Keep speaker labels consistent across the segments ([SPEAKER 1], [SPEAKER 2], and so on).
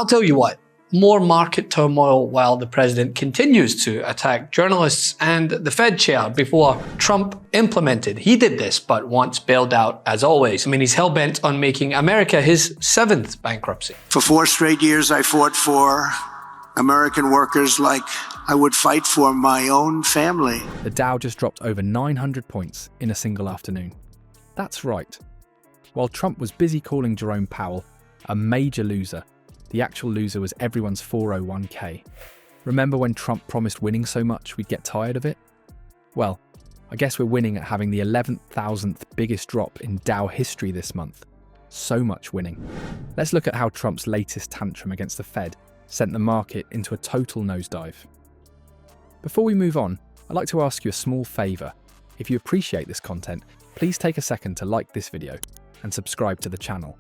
[SPEAKER 1] I'll tell you what, more market turmoil while the president continues to attack journalists and the Fed chair before Trump implemented. He did this, but once bailed out as always. I mean, he's hell-bent on making America his 7th bankruptcy.
[SPEAKER 2] For 4 straight years, I fought for American workers like I would fight for my own family.
[SPEAKER 3] The Dow just dropped over 900 points in a single afternoon. That's right. While Trump was busy calling Jerome Powell a major loser, the actual loser was everyone's 401k. Remember when Trump promised winning so much we'd get tired of it? Well, I guess we're winning at having the 11,000th biggest drop in Dow history this month. So much winning. Let's look at how Trump's latest tantrum against the Fed sent the market into a total nosedive. Before we move on, I'd like to ask you a small favour. If you appreciate this content, please take a second to like this video and subscribe to the channel.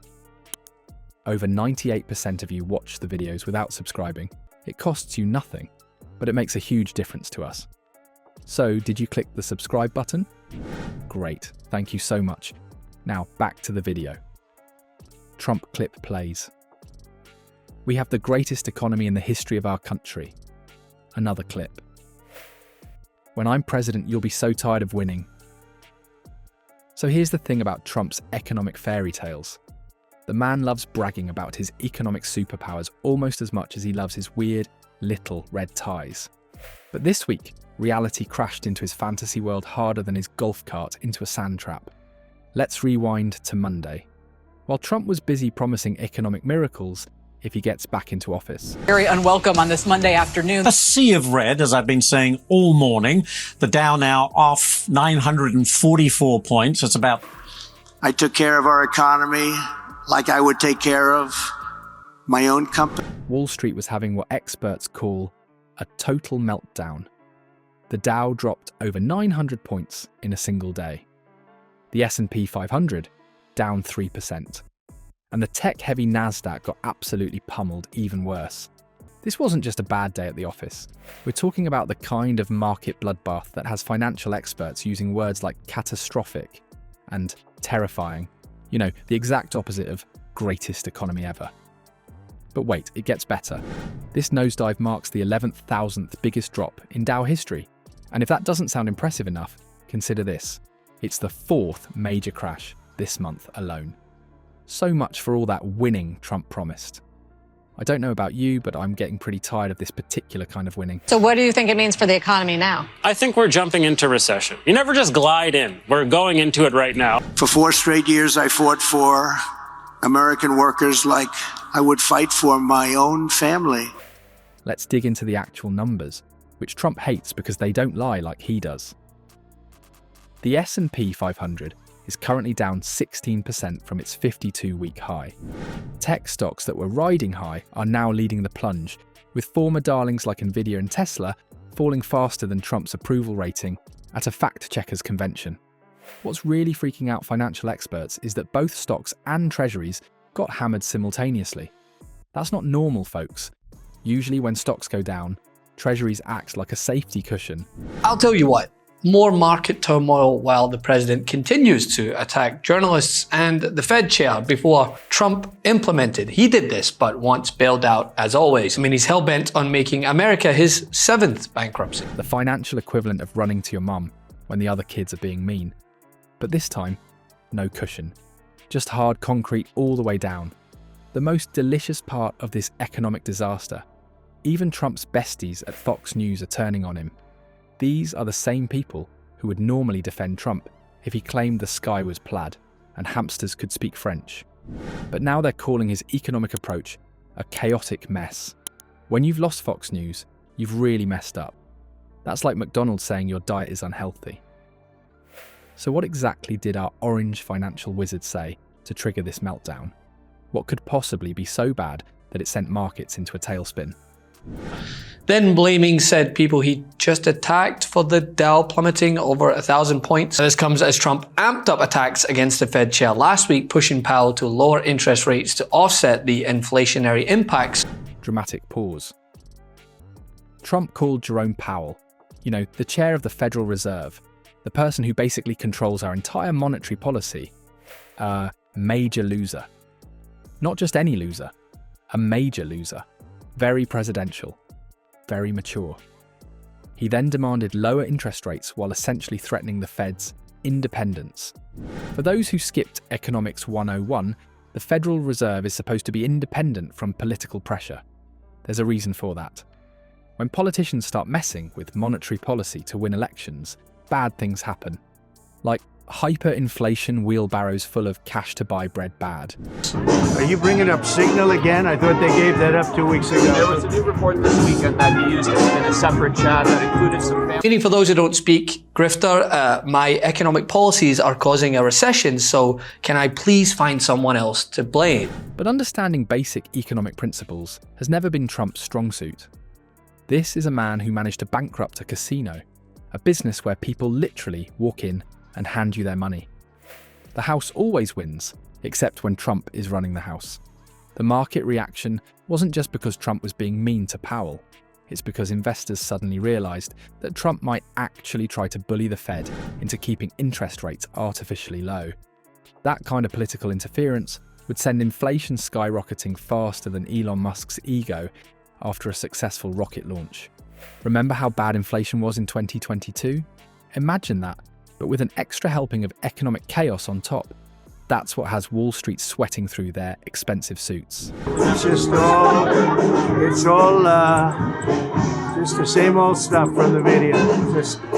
[SPEAKER 3] Over 98% of you watch the videos without subscribing. It costs you nothing, but it makes a huge difference to us. So, did you click the subscribe button? Great, thank you so much. Now, back to the video. Trump clip plays. We have the greatest economy in the history of our country. Another clip. When I'm president, you'll be so tired of winning. So here's the thing about Trump's economic fairy tales. The man loves bragging about his economic superpowers almost as much as he loves his weird, little red ties. But this week, reality crashed into his fantasy world harder than his golf cart into a sand trap. Let's rewind to Monday. While Trump was busy promising economic miracles if he gets back into office.
[SPEAKER 4] Very unwelcome on this Monday afternoon.
[SPEAKER 5] A sea of red, as I've been saying all morning. The Dow now off 944 points. It's about...
[SPEAKER 2] I took care of our economy like I would take care of my own company.
[SPEAKER 3] Wall Street was having what experts call a total meltdown. The Dow dropped over 900 points in a single day. The S&P 500 down 3%. And the tech-heavy Nasdaq got absolutely pummeled even worse. This wasn't just a bad day at the office. We're talking about the kind of market bloodbath that has financial experts using words like catastrophic and terrifying. You know, the exact opposite of greatest economy ever. But wait, it gets better. This nosedive marks the 11,000th biggest drop in Dow history. And if that doesn't sound impressive enough, consider this. It's the 4th major crash this month alone. So much for all that winning Trump promised. I don't know about you, but I'm getting pretty tired of this particular kind of winning.
[SPEAKER 6] So what do you think it means for the economy now?
[SPEAKER 7] I think we're jumping into recession. You never just glide in. We're going into it right now.
[SPEAKER 2] For 4 straight years, I fought for American workers like I would fight for my own family.
[SPEAKER 3] Let's dig into the actual numbers, which Trump hates because they don't lie like he does. The S&P 500 is currently down 16% from its 52-week high. Tech stocks that were riding high are now leading the plunge, with former darlings like Nvidia and Tesla falling faster than Trump's approval rating at a fact-checkers convention. What's really freaking out financial experts is that both stocks and treasuries got hammered simultaneously. That's not normal, folks. Usually when stocks go down, treasuries act like a safety cushion.
[SPEAKER 1] I'll tell you what, more market turmoil while the president continues to attack journalists and the Fed chair before Trump implemented. He did this, but once bailed out as always. I mean, he's hell-bent on making America his 7th bankruptcy.
[SPEAKER 3] The financial equivalent of running to your mum when the other kids are being mean. But this time, no cushion. Just hard concrete all the way down. The most delicious part of this economic disaster. Even Trump's besties at Fox News are turning on him. These are the same people who would normally defend Trump if he claimed the sky was plaid and hamsters could speak French. But now they're calling his economic approach a chaotic mess. When you've lost Fox News, you've really messed up. That's like McDonald's saying your diet is unhealthy. So what exactly did our orange financial wizard say to trigger this meltdown? What could possibly be so bad that it sent markets into a tailspin?
[SPEAKER 1] Then blaming said people he just attacked for the Dow plummeting over 1,000 points. This comes as Trump amped up attacks against the Fed chair last week, pushing Powell to lower interest rates to offset the inflationary impacts.
[SPEAKER 3] Dramatic pause. Trump called Jerome Powell, the chair of the Federal Reserve, the person who basically controls our entire monetary policy, a major loser. Not just any loser, A major loser. Very presidential. Very mature. He then demanded lower interest rates while essentially threatening the Fed's independence. For those who skipped Economics 101, the Federal Reserve is supposed to be independent from political pressure. There's a reason for that. When politicians start messing with monetary policy to win elections, bad things happen. Like hyperinflation wheelbarrows full of cash to buy bread bad.
[SPEAKER 8] Are you bringing up Signal again? I thought they gave that up 2 weeks ago.
[SPEAKER 9] There was a new report this weekend that he used it in a separate chat that included some family.
[SPEAKER 1] Meaning, for those who don't speak grifter, my economic policies are causing a recession, so can I please find someone else to blame?
[SPEAKER 3] But understanding basic economic principles has never been Trump's strong suit. This is a man who managed to bankrupt a casino, a business where people literally walk in and hand you their money. The house always wins, except when Trump is running the house. The market reaction wasn't just because Trump was being mean to Powell. It's because investors suddenly realised that Trump might actually try to bully the Fed into keeping interest rates artificially low. That kind of political interference would send inflation skyrocketing faster than Elon Musk's ego after a successful rocket launch. Remember how bad inflation was in 2022? Imagine that, but with an extra helping of economic chaos on top. That's what has Wall Street sweating through their expensive suits.
[SPEAKER 8] It's just all just the same old stuff from the video.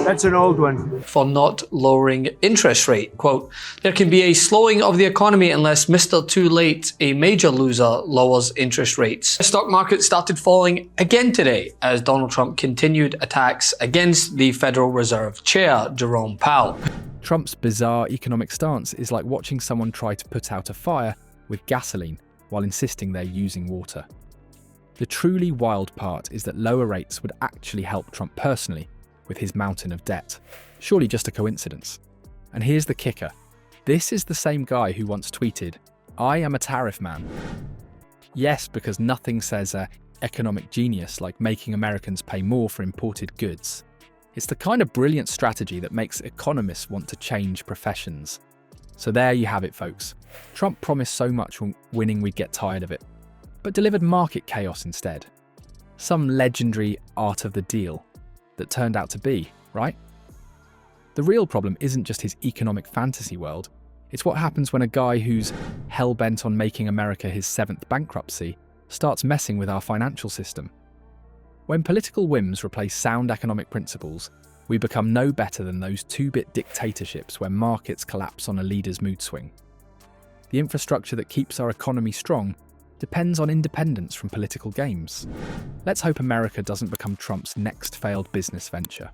[SPEAKER 8] That's an old one.
[SPEAKER 1] For not lowering interest rate. Quote, there can be a slowing of the economy unless Mr. Too Late, a major loser, lowers interest rates. The stock market started falling again today as Donald Trump continued attacks against the Federal Reserve Chair, Jerome Powell.
[SPEAKER 3] Trump's bizarre economic stance is like watching someone try to put out a fire with gasoline while insisting they're using water. The truly wild part is that lower rates would actually help Trump personally with his mountain of debt. Surely just a coincidence. And here's the kicker. This is the same guy who once tweeted, "I am a tariff man." Yes, because nothing says economic genius like making Americans pay more for imported goods. It's the kind of brilliant strategy that makes economists want to change professions. So there you have it, folks. Trump promised so much when winning we'd get tired of it, but delivered market chaos instead. Some legendary art of the deal that turned out to be, right? The real problem isn't just his economic fantasy world, it's what happens when a guy who's hell-bent on making America his 7th bankruptcy starts messing with our financial system. When political whims replace sound economic principles, we become no better than those 2-bit dictatorships where markets collapse on a leader's mood swing. The infrastructure that keeps our economy strong depends on independence from political games. Let's hope America doesn't become Trump's next failed business venture.